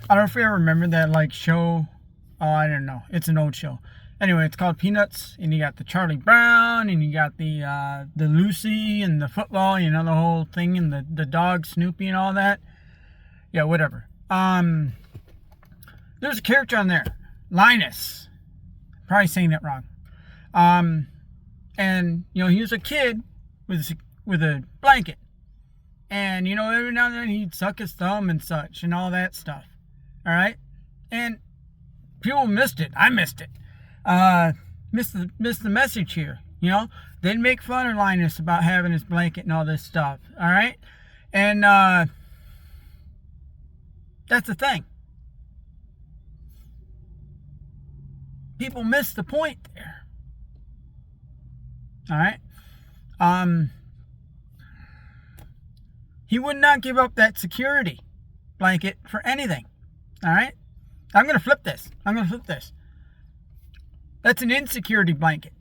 I don't know if you ever remember that like show. Oh, I don't know. It's an old show. Anyway, it's called Peanuts, and you got the Charlie Brown, and you got the Lucy and the football, you know, the whole thing, and the dog Snoopy and all that. Yeah, whatever. There's a character on there, Linus. Probably saying that wrong. And you know, he was a kid with a blanket, and you know, every now and then he'd suck his thumb and such and all that stuff. All right, and people missed it. I missed it. Missed the message here. You know, they'd make fun of Linus about having his blanket and all this stuff. All right, and that's the thing. People miss the point there. All right. He would not give up that security blanket for anything. All right. I'm going to flip this. That's an insecurity blanket.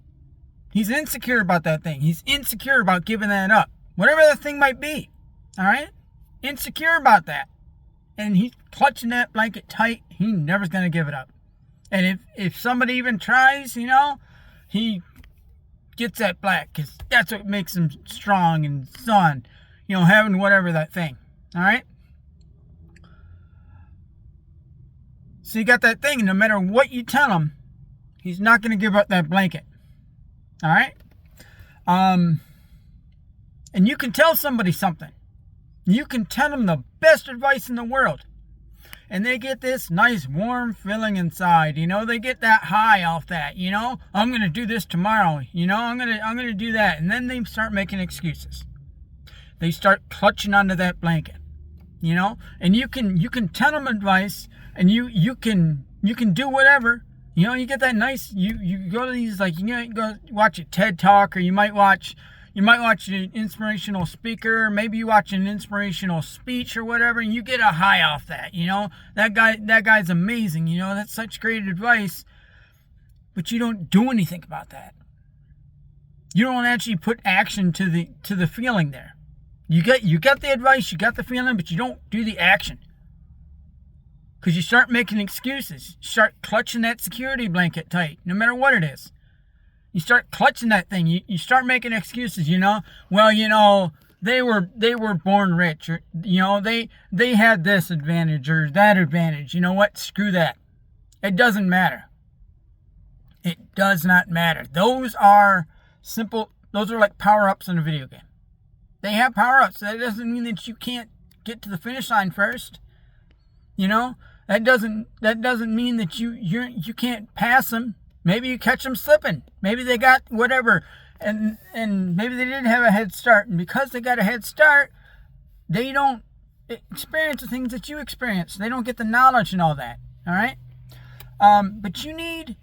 He's insecure about that thing. He's insecure about giving that up. Whatever that thing might be. All right. Insecure about that. And he's clutching that blanket tight. He never's going to give it up. And if somebody even tries, you know, he gets that black, because that's what makes him strong and son, you know, having whatever that thing. All right. So you got that thing, and no matter what you tell him, he's not going to give up that blanket. All right. And you can tell somebody something. You can tell them the best advice in the world, and they get this nice warm feeling inside. You know, they get that high off that. You know, I'm going to do this tomorrow. You know, I'm going to do that. And then they start making excuses. They start clutching onto that blanket. You know, and you can tell them advice, and you can do whatever. You know, you get that nice, you go to these, like, you know, you go watch a TED Talk, or you might watch an inspirational speaker, maybe you watch an inspirational speech or whatever, and you get a high off that. You know, that guy's amazing. You know, that's such great advice, but you don't do anything about that. You don't actually put action to the feeling there. You got the advice, you got the feeling, but you don't do the action. Because you start making excuses. You start clutching that security blanket tight, no matter what it is. You start clutching that thing. You start making excuses, you know. Well, you know, they were born rich, or, you know, they had this advantage or that advantage. You know what? Screw that. It doesn't matter. It does not matter. Those are like power-ups in a video game. They have power-ups. That doesn't mean that you can't get to the finish line first. You know, that doesn't mean that you can't pass them. Maybe you catch them slipping. Maybe they got whatever, and maybe they didn't have a head start. And because they got a head start, they don't experience the things that you experience. They don't get the knowledge and all that. All right, but you need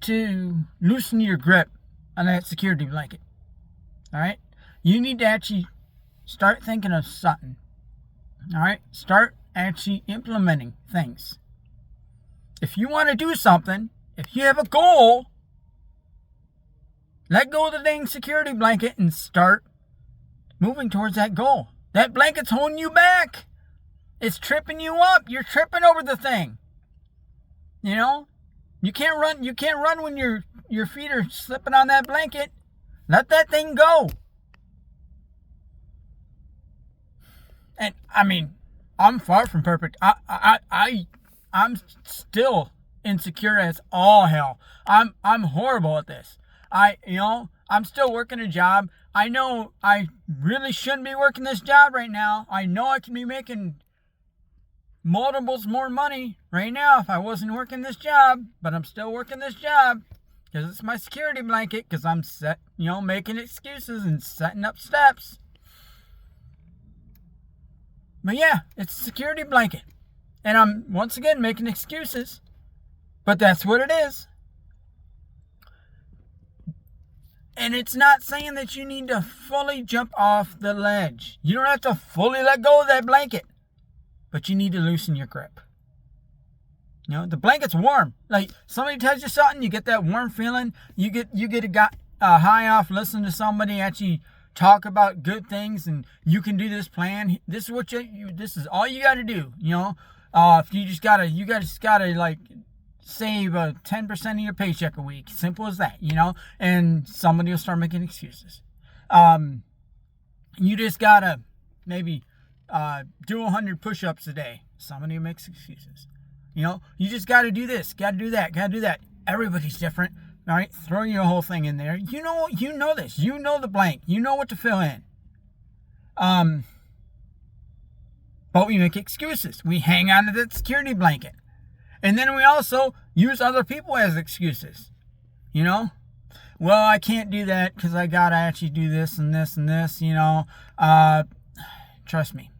to loosen your grip on that security blanket. All right, you need to actually start thinking of something. All right, start actually implementing things. If you want to do something, if you have a goal, let go of the dang security blanket and start moving towards that goal. That blanket's holding you back. It's tripping you up. You're tripping over the thing. You know, you can't run when your feet are slipping on that blanket. Let that thing go. And I mean, I'm far from perfect. I'm still insecure as all hell. I'm horrible at this. I'm still working a job. I know I really shouldn't be working this job right now. I know I could be making multiples more money right now if I wasn't working this job, but I'm still working this job because it's my security blanket, because I'm making excuses and setting up steps. But yeah, it's a security blanket. And I'm, once again, making excuses. But that's what it is. And it's not saying that you need to fully jump off the ledge. You don't have to fully let go of that blanket. But you need to loosen your grip. You know, the blanket's warm. Like, somebody tells you something, you get that warm feeling. You get a high off listening to somebody actually talk about good things, and you can do this plan. This is what this is all you got to do. If you just gotta like save 10% of your paycheck a week. Simple as that. And somebody will start making excuses. You just gotta maybe do 100 push-ups a day. Somebody makes excuses. You just got to do this, got to do that, got to do that. Everybody's different. All right, throw your whole thing in there. You know this. You know the blank. You know what to fill in. But we make excuses. We hang on to that security blanket. And then we also use other people as excuses. Well, I can't do that because I got to actually do this and this and this, Trust me.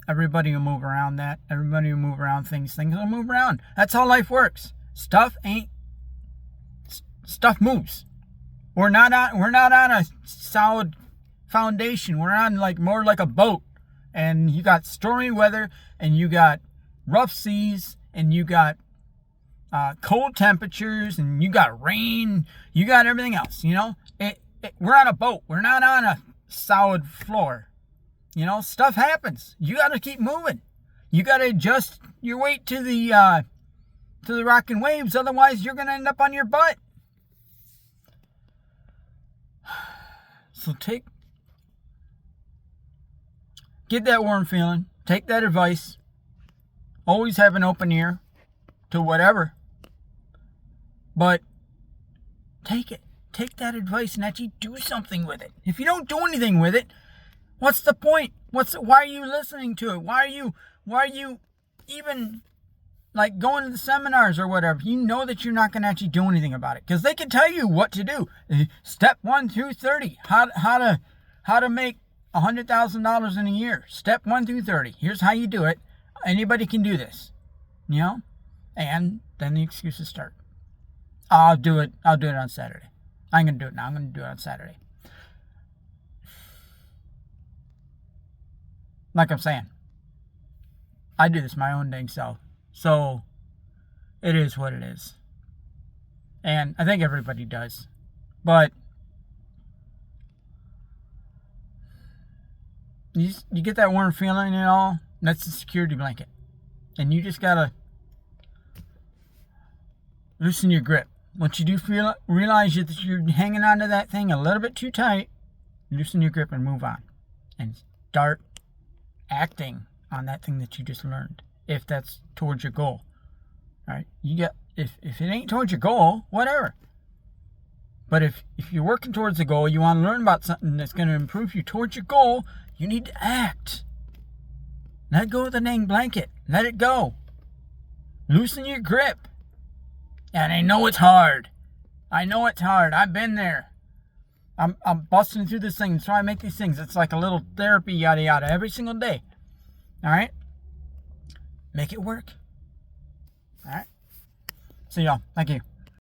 Everybody will move around that. Everybody will move around things. Things will move around. That's how life works. Stuff moves. We're not on a solid foundation. We're on more like a boat. And you got stormy weather, and you got rough seas, and you got cold temperatures, and you got rain. You got everything else. We're on a boat. We're not on a solid floor. Stuff happens. You got to keep moving. You got to adjust your weight to the rocking waves. Otherwise, you're going to end up on your butt. So get that warm feeling. Take that advice. Always have an open ear to whatever. But take it. Take that advice and actually do something with it. If you don't do anything with it, what's the point? Why are you listening to it? Why are you even going to the seminars or whatever? You know that you're not going to actually do anything about it, because they can tell you what to do. Step 1 through 30. How to make $100,000 in a year. Step 1 through 30. Here's how you do it. Anybody can do this. And then the excuses start. I'll do it on Saturday. I'm going to do it now. I'm going to do it on Saturday. Like I'm saying, I do this my own dang self. So it is what it is. And I think everybody does. But you get that warm feeling and all, that's the security blanket. And you just gotta loosen your grip. Once you do realize that you're hanging onto that thing a little bit too tight, loosen your grip and move on. And start acting on that thing that you just learned, if that's towards your goal. All right, if it ain't towards your goal, whatever. But if you're working towards the goal, you want to learn about something that's going to improve you towards your goal, you need to act. Let go of the dang blanket. Let it go. Loosen your grip. And I know it's hard. I've been there. I'm busting through this thing. That's why I make these things. It's like a little therapy, yada yada, every single day. All right? Make it work. All right? See y'all. Thank you.